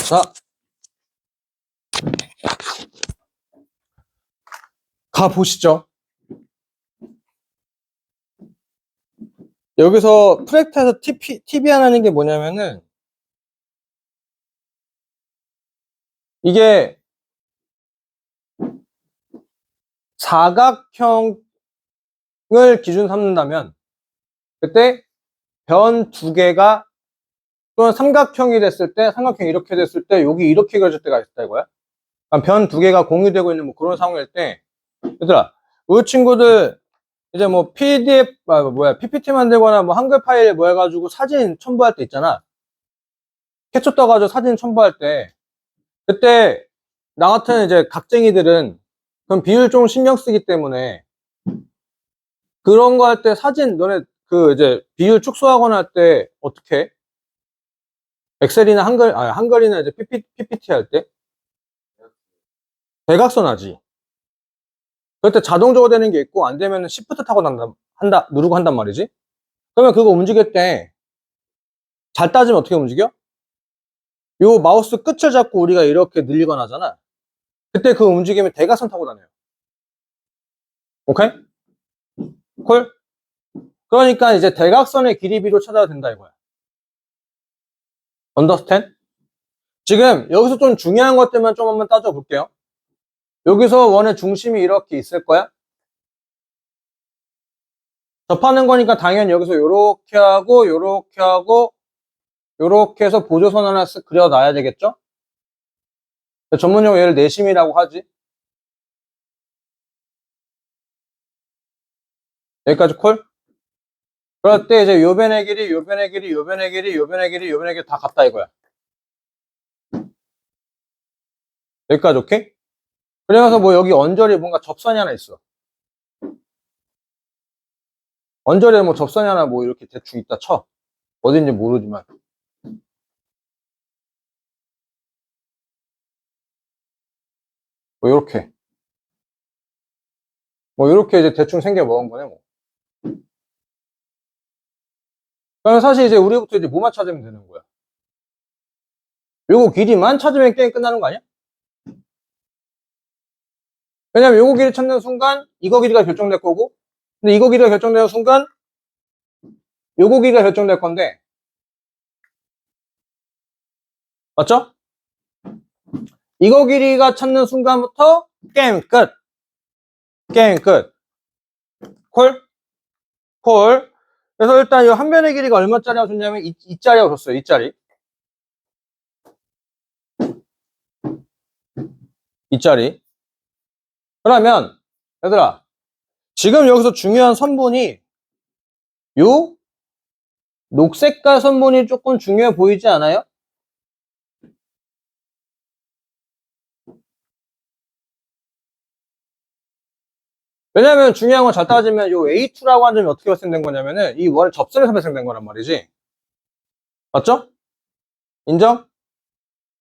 자, 가보시죠. 여기서 프랙트에서 팁이 하나 있는 게 뭐냐면은, 이게 사각형을 기준 삼는다면, 그때 변 두 개가 또는 삼각형이 됐을 때, 삼각형이 이렇게 됐을 때, 여기 이렇게 그려질 때가 있다 이거야. 변 두 개가 공유되고 있는 뭐 그런 상황일 때, 얘들아, 우리 친구들 이제 뭐 PDF, PPT 만들거나 뭐 한글 파일 뭐 해가지고 사진 첨부할 때 있잖아. 캡처 떠가지고 사진 첨부할 때, 그때 나 같은 이제 각쟁이들은 그럼 비율 좀 신경 쓰기 때문에 그런 거 할 때 사진 너네 그 이제 비율 축소하거나 할 때 어떻게 해? 엑셀이나 한글이나 이제 PPT 할 때 대각선 하지. 그럴 때 자동적으로 되는 게 있고 안 되면 시프트 타고 누르고 한단 말이지. 그러면 그거 움직일 때 잘 따지면 어떻게 움직여? 요 마우스 끝을 잡고 우리가 이렇게 늘리거나 하잖아. 그때 그 움직임이 대각선 타고 다녀요. 오케이? 콜? 그러니까 이제 대각선의 길이비로 찾아야 된다 이거야. 언더스탠? 지금 여기서 좀 중요한 것들만 좀 한번 따져볼게요. 여기서 원의 중심이 이렇게 있을 거야. 접하는 거니까 당연히 여기서 요렇게 하고 요렇게 하고 요렇게 해서 보조선 하나 쓱 그려놔야 되겠죠? 전문용어 얘를 내심이라고 하지. 여기까지 콜? 그럴 때 이제 요 변의 길이, 요 변의 길이, 요 변의 길이, 요 변의 길이, 요 변의 길이 다 같다 이거야. 여기까지 오케이? 그러면서 뭐 여기 언저리 뭔가 접선이 하나 있어. 언저리에 뭐 접선이 하나 뭐 이렇게 대충 있다 쳐. 어딘지 모르지만. 뭐 요렇게. 뭐 요렇게 이제 대충 생겨 먹은 거네 뭐. 그러면 사실 이제 우리부터 이제 뭐만 찾으면 되는 거야. 요거 길이만 찾으면 게임 끝나는 거 아니야? 왜냐면 요거 길이 찾는 순간 이거 길이가 결정될 거고, 근데 이거 길이가 결정되는 순간 요거 길이가 결정될 건데, 맞죠? 이거 길이가 찾는 순간부터 게임 끝. 게임 끝. 콜? 콜. 그래서 일단 이 한 변의 길이가 얼마짜리라고 줬냐면 이 짜리라고 줬어요. 이 짜리. 이 짜리. 그러면 얘들아, 지금 여기서 중요한 선분이 요 녹색깔 선분이 조금 중요해 보이지 않아요? 왜냐면 중요한 건 잘 따지면 요 A2라고 하는 점이 어떻게 발생된 거냐면은 이 원의 접선에서 발생된 거란 말이지. 맞죠? 인정?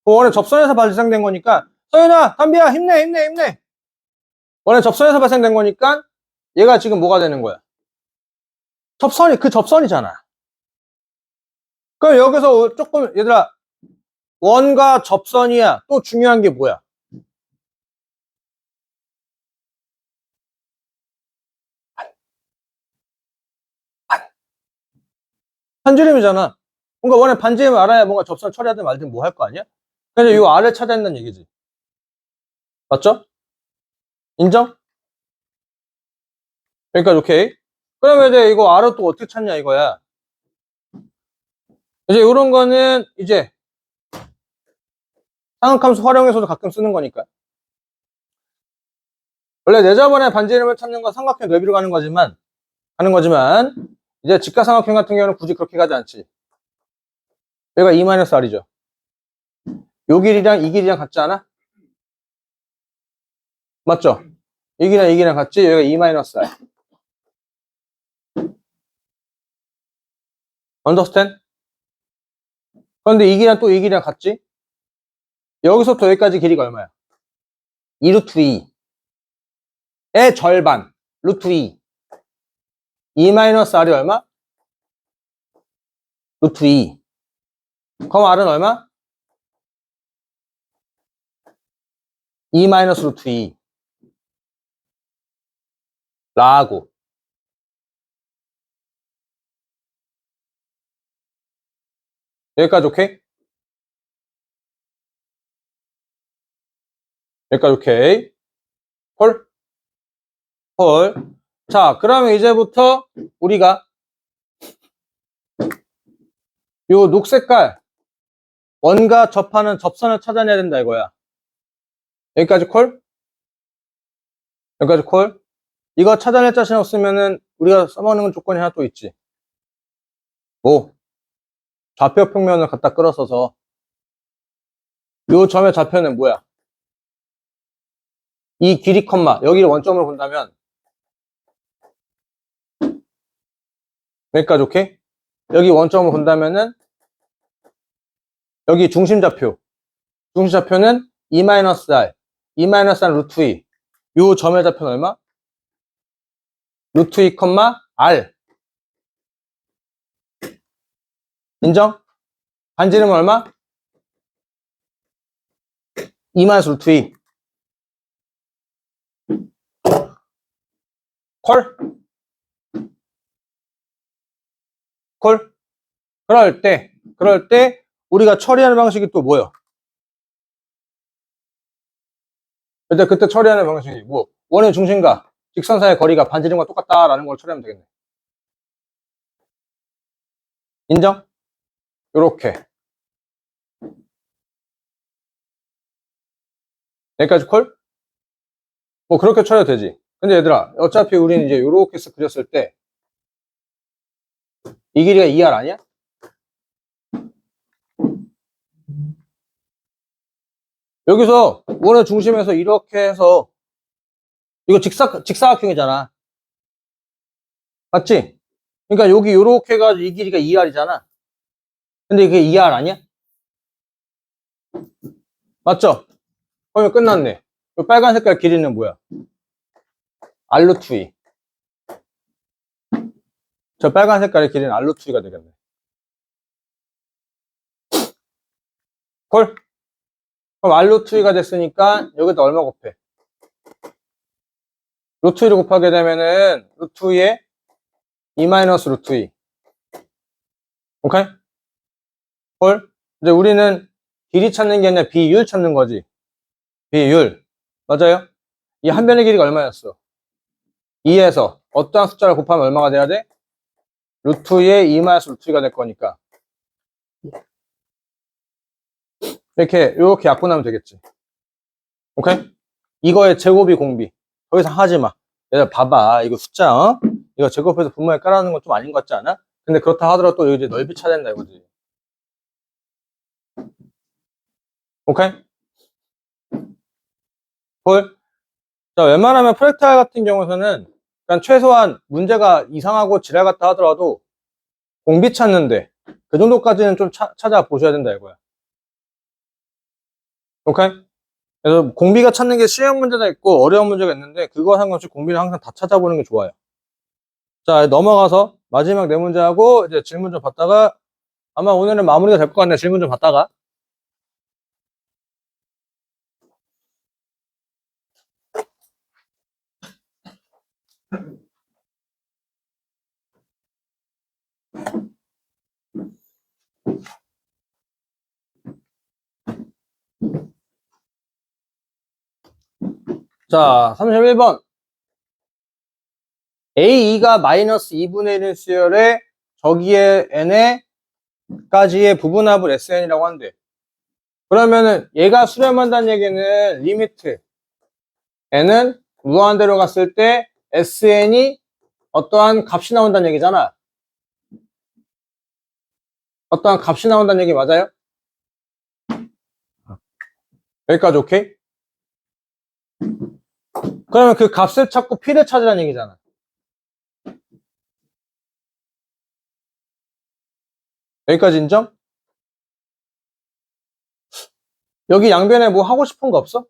그 원의 접선에서 발생된 거니까 서윤아, 담비야, 힘내, 힘내, 힘내. 원의 접선에서 발생된 거니까 얘가 지금 뭐가 되는 거야? 그 접선이잖아. 그럼 여기서 조금 얘들아, 원과 접선이야. 또 중요한 게 뭐야? 반지름이잖아. 뭔가 원의 반지름을 알아야 뭔가 접선 처리하든 말든 뭐 할 거 아니야? 그래서 이 R을 찾아야 된다는 얘기지. 맞죠? 인정? 그러니까 오케이. 그러면 이제 이거 R을 또 어떻게 찾냐 이거야. 이제 이런 거는 이제 상극함수 활용해서도 가끔 쓰는 거니까. 원래 내저번에 반지름을 찾는 건 삼각형 넓이로 가는 거지만 이제 직각삼각형 같은 경우는 굳이 그렇게 가지 않지. 여기가 2-R이죠. 요 길이랑 이 길이랑 같지 않아? 맞죠? 이 길이랑 이 길이랑 같지? 여기가 2-R. 언더스탠? 그런데 이 길이랑 또 이 길이랑 같지? 여기서부터 여기까지 길이가 얼마야? 2루트 2의 절반 루트 2. 2-R이 얼마? 루트 2. 그럼 R은 얼마? 2 마이너스 루트 2 라고. 여기까지 오케이? 여기까지 오케이? 콜? 콜. 자, 그러면 이제부터 우리가 요 녹색깔 원과 접하는 접선을 찾아내야 된다 이거야. 여기까지 콜? 여기까지 콜? 이거 찾아낼 자신 없으면은 우리가 써먹는 조건이 하나 또 있지. 뭐? 좌표 평면을 갖다 끌어서서 요 점의 좌표는 뭐야? 이 길이 컴마 여기를 원점으로 본다면 여기까지 오케이? 여기 원점으로 본다면은 여기 중심좌표는 2-r 2-r 루트 2 요 점의 좌표는 얼마? 루트 2, r 인정? 반지름은 얼마? 2 루트 2 콜? 콜? 그럴 때 우리가 처리하는 방식이 또 뭐야? 그때 처리하는 방식이 뭐? 원의 중심과 직선 사이의 거리가 반지름과 똑같다라는 걸 처리하면 되겠네. 인정? 요렇게. 여기까지 콜? 뭐 그렇게 처리해도 되지. 근데 얘들아, 어차피 우리는 이제 요렇게 해서 그렸을 때 이 길이가 2r 아니야? 여기서 원의 중심에서 이렇게 해서 이거 직사각형이잖아. 맞지? 그러니까 여기 요렇게 해가지고 이 길이가 2r이잖아. 근데 이게 2r 아니야? 맞죠? 그러면 끝났네. 이 빨간 색깔 길이는 뭐야? r 루트 2. 저 빨간 색깔의 길이는 r 루트 2가 되겠네. 콜? 그럼 r 루트 2가 됐으니까 여기다 얼마 곱해? 루트 2를 곱하게 되면은 루트 2에 2 마이너스 루트 2. 오케이? 콜? 이제 우리는 길이 찾는 게 아니라 비율 찾는 거지. 비율. 맞아요? 이 한 변의 길이가 얼마였어? 2에서 어떠한 숫자를 곱하면 얼마가 돼야 돼? 루트 2에 2 마이너스 루트 2가 될 거니까. 이렇게 약분하면 되겠지. 오케이? 이거의 제곱이 공비. 더 이상 하지 마. 얘들 봐봐. 이거 숫자, 어? 이거 제곱해서 분모에 깔아놓는 건 좀 아닌 것 같지 않아? 근데 그렇다 하더라도 또 이제 넓이 찾아낸다 이거지. 오케이? 볼? 자, 웬만하면 프랙탈 같은 경우에는 그냥 최소한 문제가 이상하고 지랄 같다 하더라도 공비 찾는데 그 정도까지는 좀 찾아보셔야 된다 이거야. 오케이? 그래서 공비가 찾는 게 쉬운 문제가 있고 어려운 문제가 있는데 그거 상관없이 공비를 항상 다 찾아보는 게 좋아요. 자, 넘어가서 마지막 네 문제하고 이제 질문 좀 받다가 아마 오늘은 마무리가 될 것 같네. 질문 좀 받다가. 자, 31번. A2가 마이너스 2분의 1인 수열에 저기에 n에까지의 부분합을 SN이라고 한대. 그러면은 얘가 수렴한다는 얘기는 리미트 n은 무한대로 갔을 때 SN이 어떠한 값이 나온다는 얘기잖아. 어떠한 값이 나온다는 얘기 맞아요? 여기까지 오케이? 그러면 그 값을 찾고 P를 찾으라는 얘기잖아. 여기까지 인정? 여기 양변에 뭐 하고 싶은 거 없어?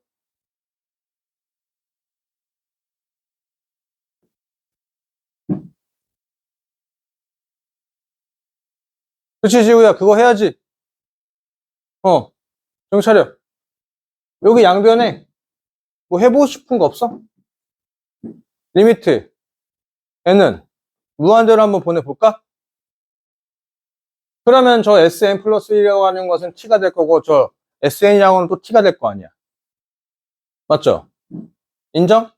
그치, 지우야. 그거 해야지. 정신 차려. 여기 양변에 뭐 해보고 싶은 거 없어? 리미트 n은 무한대로 한번 보내볼까? 그러면 저 sn 플러스 1이라고 하는 것은 t가 될 거고 저 sn이라고 하는 또 t가 될 거 아니야. 맞죠? 인정?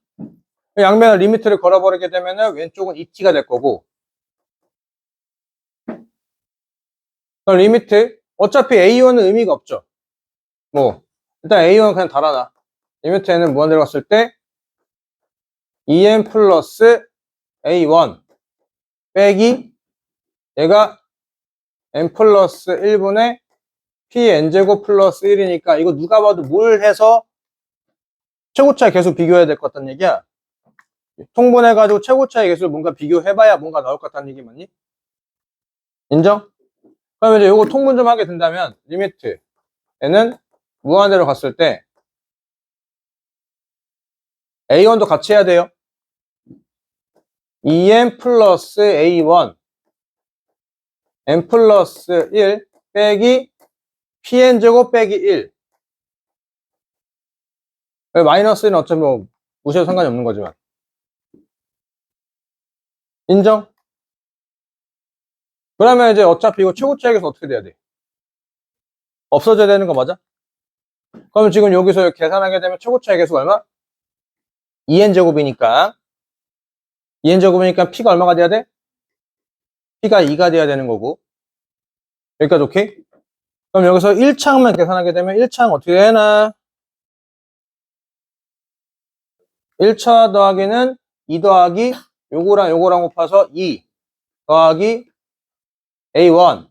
양면에 리미트를 걸어버리게 되면은 왼쪽은 2t가 될 거고 그럼 리미트 어차피 a1은 의미가 없죠. 뭐 일단 a1은 그냥 달아놔. 리미트 n은 무한대로 갔을 때 2n 플러스 a1 빼기 얘가 n 플러스 1분의 pn제곱 플러스 1이니까 이거 누가 봐도 뭘 해서 최고차의 개수 비교해야 될 것 같다는 얘기야. 통분해가지고 최고차의 개수를 뭔가 비교해봐야 뭔가 나올 것 같다는 얘기 맞니? 인정? 그럼 이제 이거 통분 좀 하게 된다면 리미트 n은 무한대로 갔을 때 a1도 같이 해야 돼요. 2n 플러스 a1 n 플러스 1 빼기 pn제곱 빼기 1 마이너스 1은 어차피 뭐 무시해도 상관이 없는 거지만 인정? 그러면 이제 어차피 이거 최고차에서 어떻게 돼야 돼? 없어져야 되는 거 맞아? 그러면 지금 여기서 계산하게 되면 최고차의 개수가 얼마? 2n제곱이니까 2n제곱이니까 p가 얼마가 돼야 돼? p가 2가 돼야 되는 거고 여기까지 오케이? 그럼 여기서 1차항만 계산하게 되면 1차항 어떻게 되나? 1차 더하기는 2 더하기 요거랑 요거랑 곱해서 2 더하기 A1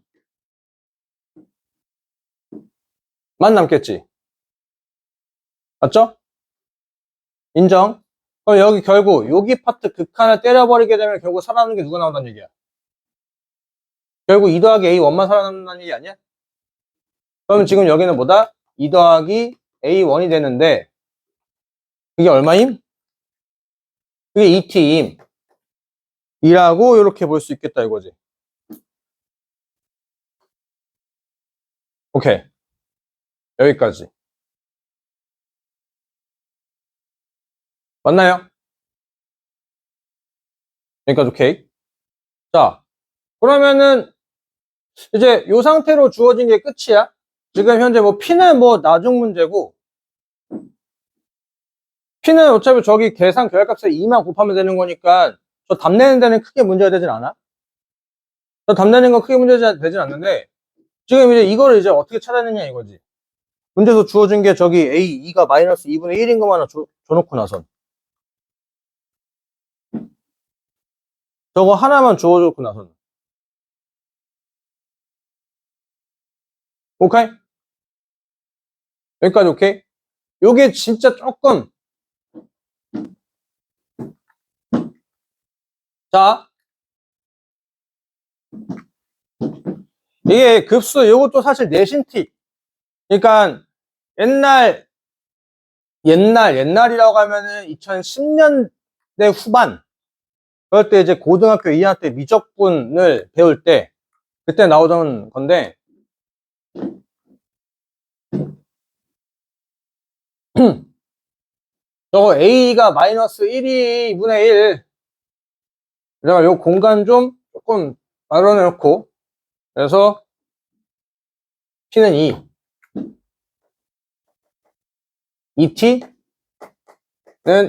만 남겠지? 맞죠? 인정? 그럼 여기 결국 여기 파트 극한을 때려버리게 되면 결국 살아남는 게 누가 나온다는 얘기야? 결국 2 더하기 A1만 살아남는다는 얘기 아니야? 그럼 지금 여기는 뭐다? 2 더하기 A1이 되는데 그게 얼마임? 그게 2t임. 이라고 이렇게 볼 수 있겠다 이거지. 오케이. 여기까지. 맞나요? 여기까지 오케이. 자, 그러면은 이제 이 상태로 주어진 게 끝이야. 지금 현재 뭐 P는 뭐 나중 문제고 P는 어차피 저기 계산 결합값에 2만 곱하면 되는 거니까 저 답 내는 데는 크게 문제가 되진 않아. 저 답 내는 건 크게 문제가 되진 않는데 지금 이제 이거를 이제 어떻게 찾아내냐 이거지. 문제에서 주어진 게 저기 A2가 마이너스 2분의 1인 것만 줘놓고 나선 저거 하나만 주어놓고 나선 오케이? 여기까지 오케이? 요게 진짜 조금 자 이게 급수 요것도 사실 내신 팁 그러니까 옛날이라고 하면은 2010년대 후반 그럴 때 이제 고등학교 2학년 때 미적분을 배울 때 그때 나오던 건데 저거 A가 마이너스 1이 1 그래서 요 공간 좀 조금 마련해놓고 그래서 P는 2T는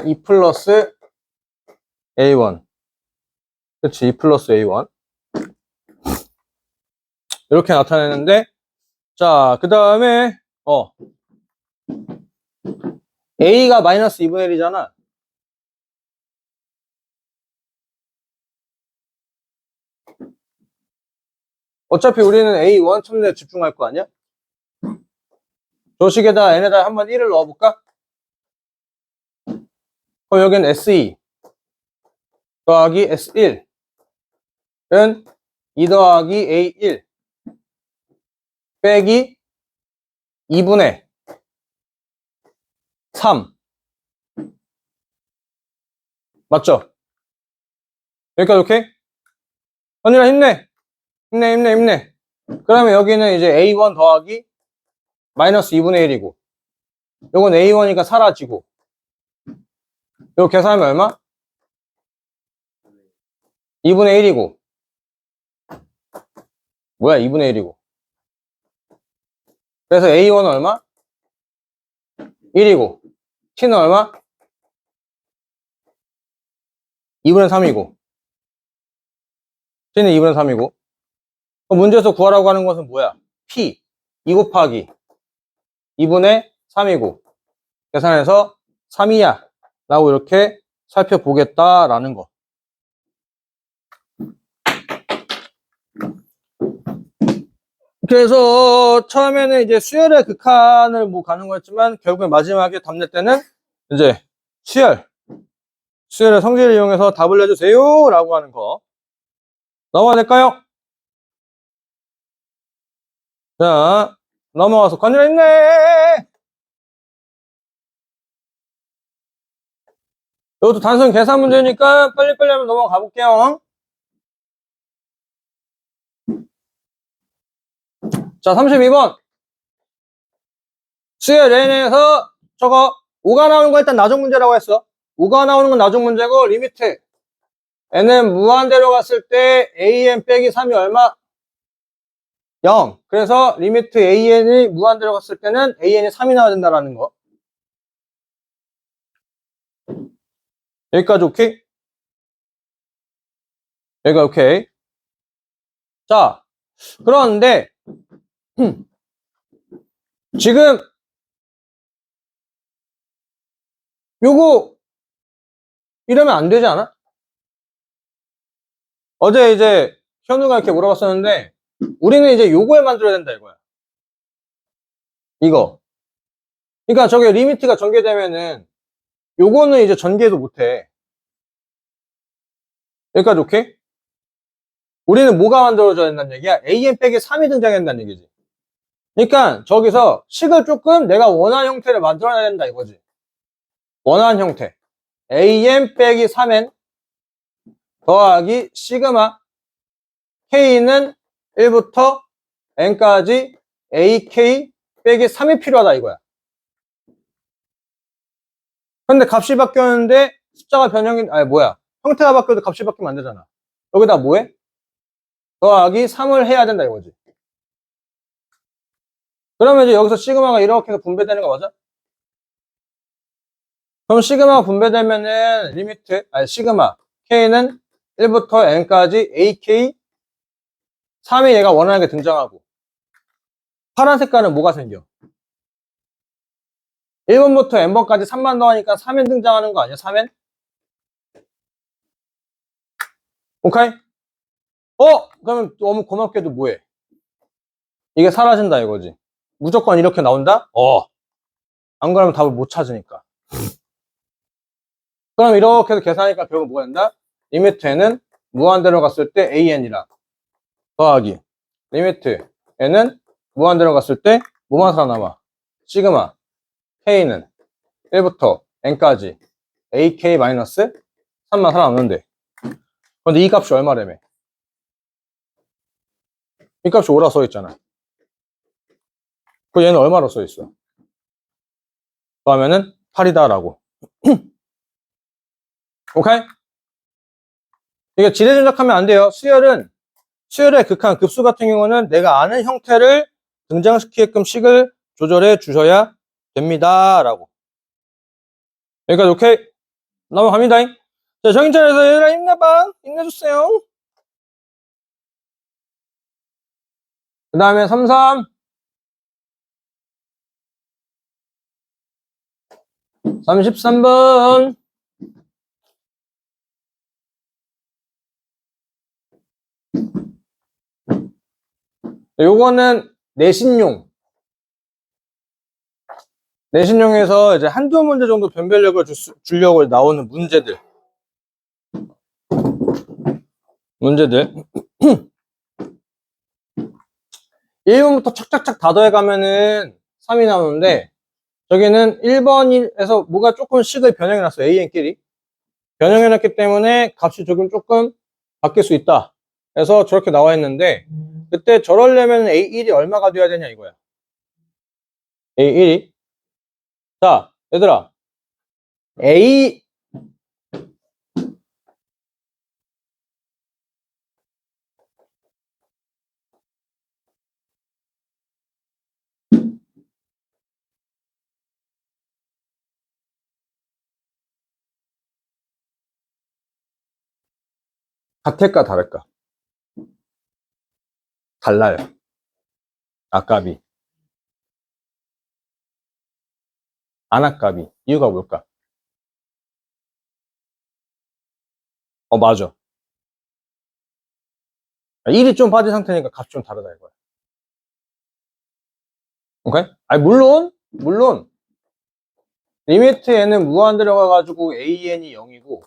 2 플러스 A1 그렇지 2 플러스 A1 이렇게 나타내는데 자 그 다음에 A가 마이너스 2분의 1이잖아 어차피 우리는 A1 첨부에 집중할 거 아니야? 조식에다 n에다 한번 1을 넣어볼까? 그럼 여기는 SE 더하기 S1은 2 더하기 A1 빼기 2분의 3 맞죠? 여기까지 오케이? 언니라 힘내 그러면 여기는 이제 A1 더하기 마이너스 2분의 1이고 요건 A1이니까 사라지고 이거 계산하면 얼마? 2분의 1이고. 뭐야, 2분의 1이고. 그래서 A1은 얼마? 1이고. T는 얼마? 2분의 3이고. T는 2분의 3이고. 문제에서 구하라고 하는 것은 뭐야? P. 2 곱하기 2분의 3이고. 계산해서 3이야. 라고 이렇게 살펴보겠다라는 거. 그래서 처음에는 이제 수열의 극한을 뭐 가는 거였지만 결국에 마지막에 답 낼 때는 이제 수열의 성질을 이용해서 답을 내주세요 라고 하는 거 넘어가 될까요? 자, 넘어가서 관절 있네. 이것도 단순 계산 문제니까 빨리빨리 한번 넘어가 볼게요. 자, 32번. 수열 N에서 저거 5가 나오는 거 일단 나중 문제라고 했어. 5가 나오는 건 나중 문제고 리미트 N은 무한대로 갔을 때 AN 빼기 3이 얼마? 0. 그래서 리미트 AN이 무한대로 갔을 때는 AN이 3이 나와야 된다라는 거. 여기까지 오케이? 여기가 오케이. 자, 그런데 지금 요거 이러면 안 되지 않아? 어제 이제 현우가 이렇게 물어봤었는데 우리는 이제 요거에 만들어야 된다 이거야. 이거. 그러니까 저게 리미트가 전개되면은 요거는 이제 전개도 못해. 여기까지 오케이? 우리는 뭐가 만들어져야 된다는 얘기야? AN 빼기 3이 등장해야 된다는 얘기지. 그러니까 저기서 식을 조금 내가 원하는 형태를 만들어내야 된다 이거지. 원하는 형태. AN 빼기 3N 더하기 시그마 K는 1부터 N까지 AK 빼기 3이 필요하다 이거야. 근데 값이 바뀌었는데 숫자가 형태가 바뀌어도 값이 바뀌면 안 되잖아. 여기다 뭐해? 더하기 3을 해야 된다 이거지. 그러면 이제 여기서 시그마가 이렇게 해서 분배되는 거 맞아? 그럼 시그마가 분배되면은 시그마 K는 1부터 N까지 AK 3이 얘가 원하는 게 등장하고 파란 색깔은 뭐가 생겨? 1번부터 N번까지 3만 더하니까 3N 등장하는 거 아니야? 3N? 오케이? 그러면 너무 고맙게도 뭐해? 이게 사라진다 이거지. 무조건 이렇게 나온다? 안 그러면 답을 못 찾으니까. 그럼 이렇게 해서 계산하니까 결국 뭐가 된다? 리미트 N은 무한대로 갔을 때 AN이랑 더하기 리미트 N은 무한대로 갔을 때 뭐만 살아남아? 시그마 K는 1부터 N까지 AK-3만 살아남는데 근데 이 값이 얼마라며? 이 값이 5라 써있잖아. 그 얘는 얼마로 써있어? 그러면은 8이다 라고. 오케이? 이게 지레짐작하면 안 돼요. 수열의 극한 급수 같은 경우는 내가 아는 형태를 등장시키게끔 식을 조절해 주셔야 됩니다 라고. 여기까지 오케이? 넘어갑니다. 자, 정인철에서 얘들아 힘내봐. 힘내주세요. 그 다음에 33 33번 요거는 내신용에서 이제 한두 문제 정도 변별력을 주려고 나오는 문제들 1번부터 착착착 다 더해가면은 3이 나오는데 저기는 1번에서 뭐가 조금 식을 변형해놨어. AN끼리 변형해놨기 때문에 값이 조금 바뀔 수 있다. 그래서 저렇게 나와 있는데 그때 저러려면 A1이 얼마가 돼야 되냐 이거야. A1이 자 얘들아 같을까 다를까? 달라요. 아깝이. 안 아깝이. 이유가 뭘까? 맞아. 1이 좀 빠진 상태니까 값이 좀 다르다 이거야. 오케이? 아니, 물론, 리미트 n은 무한 들어가가지고 an이 0이고,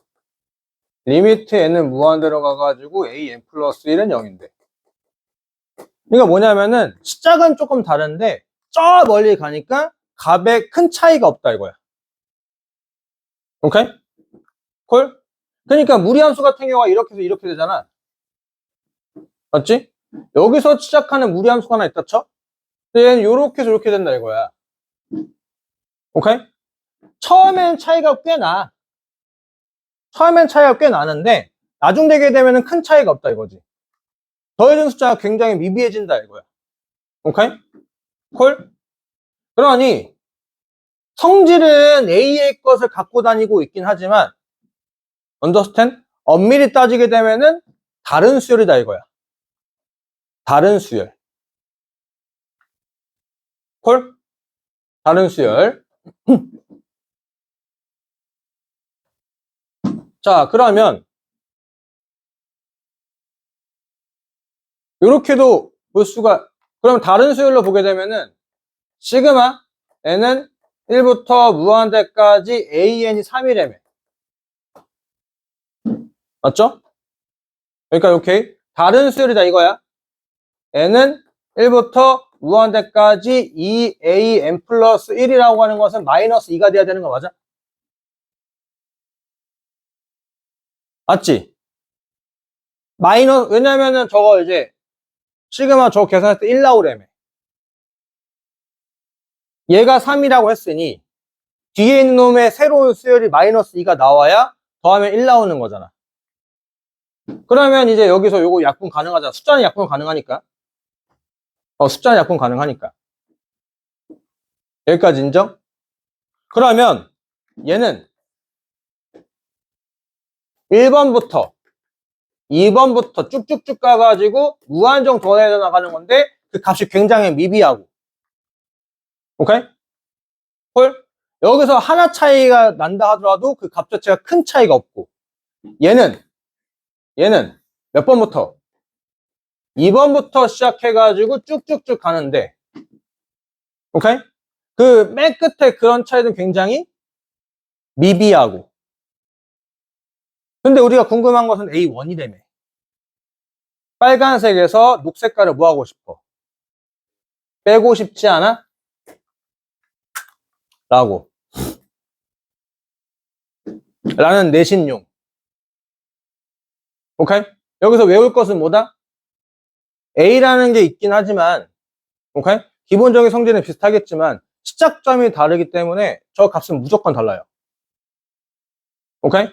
리미트 n은 무한 들어가가지고 an 플러스 1은 0인데. 그러니까 뭐냐면은, 시작은 조금 다른데, 저 멀리 가니까 값에 큰 차이가 없다 이거야. 오케이? 콜? 그러니까 무리함수 같은 경우가 이렇게 해서 이렇게 되잖아. 맞지? 여기서 시작하는 무리함수가 하나 있다 쳐? 근데 얘는 요렇게 해서 이렇게 된다 이거야. 오케이? 처음엔 차이가 꽤 나. 처음엔 차이가 꽤 나는데 나중 되게 되면은 큰 차이가 없다 이거지. 더해진 숫자가 굉장히 미비해진다 이거야. 오케이? 콜? 그러니 성질은 A의 것을 갖고 다니고 있긴 하지만 understand? 엄밀히 따지게 되면은 다른 수열이다 이거야. 다른 수열. 콜? 다른 수열. 자, 그러면 이렇게도 볼 수가, 그럼 다른 수열로 보게 되면은 시그마 n은 1부터 무한대까지 an이 3이라며. 맞죠? 그러니까 오케이. 다른 수열이다 이거야. n은 1부터 무한대까지 2an 플러스 1이라고 하는 것은 마이너스 2가 돼야 되는 거 맞아? 맞지? 왜냐면은 저거 이제 시그마 저거 계산할 때 1 나오라며. 얘가 3이라고 했으니 뒤에 있는 놈의 새로운 수열이 마이너스 2가 나와야 더하면 1 나오는 거잖아. 그러면 이제 여기서 요거 약분 가능하잖아. 숫자는 약분 가능하니까. 숫자는 약분 가능하니까. 여기까지 인정? 그러면 얘는 1번부터 2번부터 쭉쭉쭉 가가지고 무한정 더해져 나가는 건데 그 값이 굉장히 미비하고. 오케이? 헐? 여기서 하나 차이가 난다 하더라도 그 값 자체가 큰 차이가 없고 얘는 몇 번부터? 2번부터 시작해가지고 쭉쭉쭉 가는데 오케이? 그 맨 끝에 그런 차이는 굉장히 미비하고 근데 우리가 궁금한 것은 A1이라며. 빨간색에서 녹색깔을 뭐 하고 싶어? 빼고 싶지 않아? 라고. 라는 내신용. 오케이? 여기서 외울 것은 뭐다? A라는 게 있긴 하지만, 오케이? 기본적인 성질은 비슷하겠지만, 시작점이 다르기 때문에 저 값은 무조건 달라요. 오케이?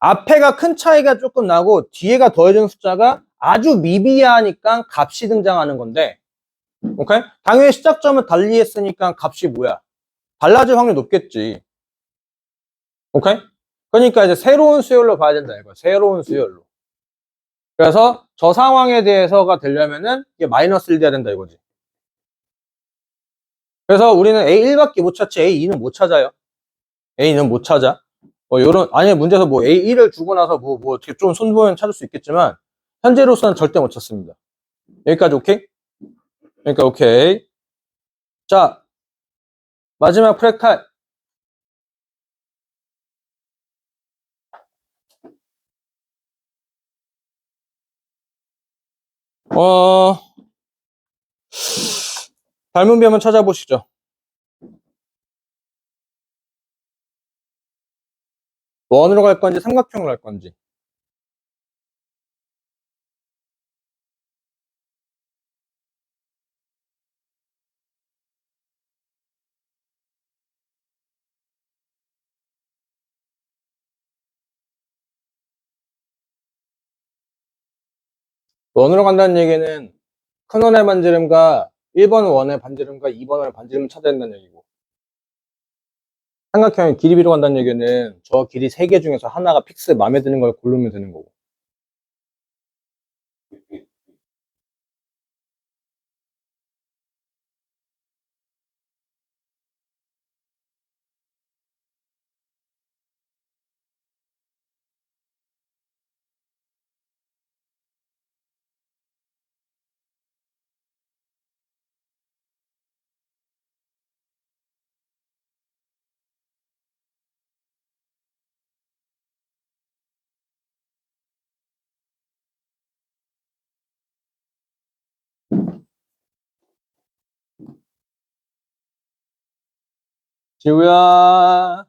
앞에가 큰 차이가 조금 나고, 뒤에가 더해진 숫자가 아주 미비하니까 값이 등장하는 건데, 오케이? 당연히 시작점을 달리 했으니까 값이 뭐야? 달라질 확률이 높겠지. 오케이? 그러니까 이제 새로운 수열로 봐야 된다 이거. 새로운 수열로. 그래서 저 상황에 대해서가 되려면은 이게 마이너스 1 돼야 된다 이거지. 그래서 우리는 A1밖에 못 찾지 A2는 못 찾아요. A2는 못 찾아. 아니 문제에서 뭐 A1을 주고 나서 뭐 어떻게 좀 손보면 찾을 수 있겠지만 현재로서는 절대 못 찾습니다. 여기까지 오케이? 그러니까 오케이. 자, 마지막 프랙탈. 닮은비 한번 찾아보시죠. 원으로 갈 건지 삼각형으로 갈 건지. 원으로 간다는 얘기는 큰 원의 반지름과 1번 원의 반지름과 2번 원의 반지름을 찾아야 된다는 얘기고 삼각형의 길이 비로 간다는 얘기는 저 길이 3개 중에서 하나가 픽스 마음에 드는 걸 고르면 되는 거고 지우야.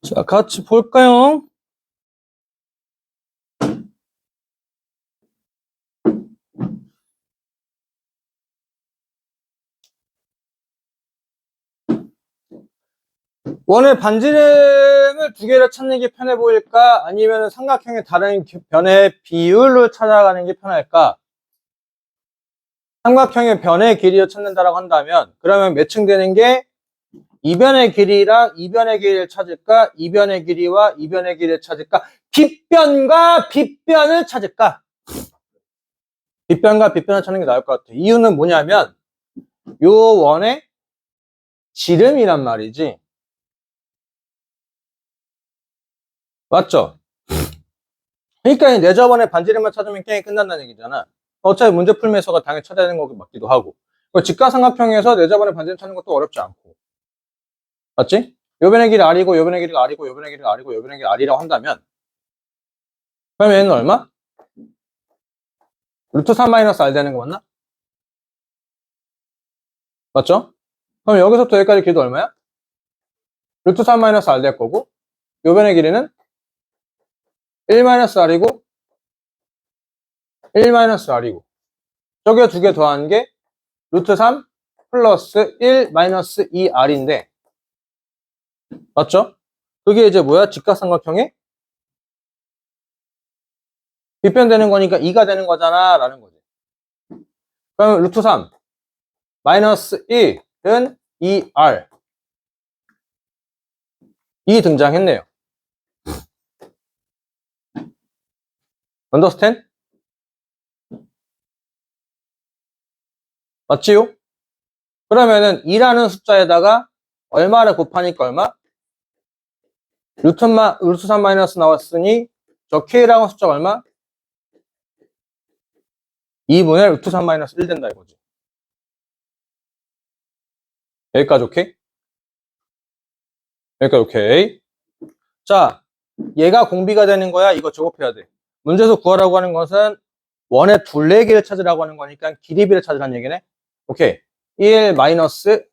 자, 같이 볼까요? 원의 반지름을 두 개를 찾는 게 편해 보일까? 아니면 삼각형의 다른 변의 비율로 찾아가는 게 편할까? 삼각형의 변의 길이를 찾는다라고 한다면, 그러면 매칭되는 게 이변의 길이랑 이변의 길이를 찾을까? 이변의 길이와 이변의 길이를 찾을까? 빗변과 빗변을 찾을까? 빗변과 빗변을 찾는 게 나을 것 같아. 이유는 뭐냐면, 요 원의 지름이란 말이지. 맞죠? 그러니까 내 저번에 반지름만 찾으면 게임이 끝난다는 얘기잖아. 어차피 문제 풀면서가 당연히 찾아야 되는 것 같기도 하고. 직가삼각형에서 내 저번에 반지름 찾는 것도 어렵지 않고. 맞지? 요변의 길이 R이고, 요변의 길이가 R이고, 요변의 길이가 R이고, 요변의 길이가 R이라고 한다면, 그럼 얘는 얼마? 루트 3 마이너스 R 되는 거 맞나? 맞죠? 그럼 여기서부터 여기까지 길이도 얼마야? 루트 3 마이너스 R 될 거고, 요변의 길이는 1 마이너스 R이고, 1 마이너스 R이고, 저게 두 개 더한 게 루트 3 플러스 1 마이너스 2R인데, 맞죠? 그게 이제 뭐야? 직각삼각형의 빗변되는 거니까 2가 되는 거잖아 라는 거지. 그러면 루트 3 마이너스 1은 2R 이 등장했네요. 언더스탠? 맞지요? 그러면은 2라는 숫자에다가 얼마를 곱하니까 얼마? 루트 3 마이너스 나왔으니 저 K라는 숫자가 얼마? 2분의 루트 3 마이너스 1 된다 이거지. 여기까지 오케이? 여기까지 오케이. 자, 얘가 공비가 되는 거야. 이거 작업해야 돼. 문제에서 구하라고 하는 것은 원의 둘레기를 찾으라고 하는 거니까 길이비를 찾으라는 얘기네. 오케이. 1 마이너스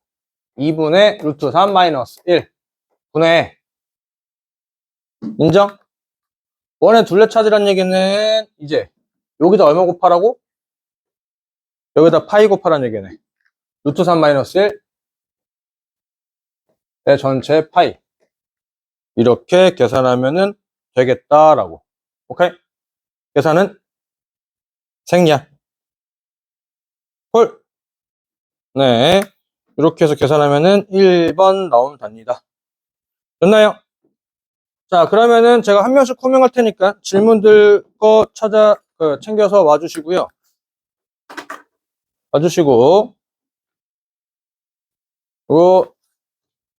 2분의 루트 3 마이너스 1 분의 인정? 원의 둘레 찾으라는 얘기는 이제 여기다 얼마 곱하라고? 여기다 파이 곱하라는 얘기네. 루트 3 마이너스 1의 전체 파이. 이렇게 계산하면은 되겠다라고. 오케이? 계산은 생략. 홀. 네. 이렇게 해서 계산하면은 1번 나오면 답니다. 됐나요? 자, 그러면은 제가 한 명씩 호명할 테니까 질문들 거 챙겨서 와주시고요. 와주시고, 그리고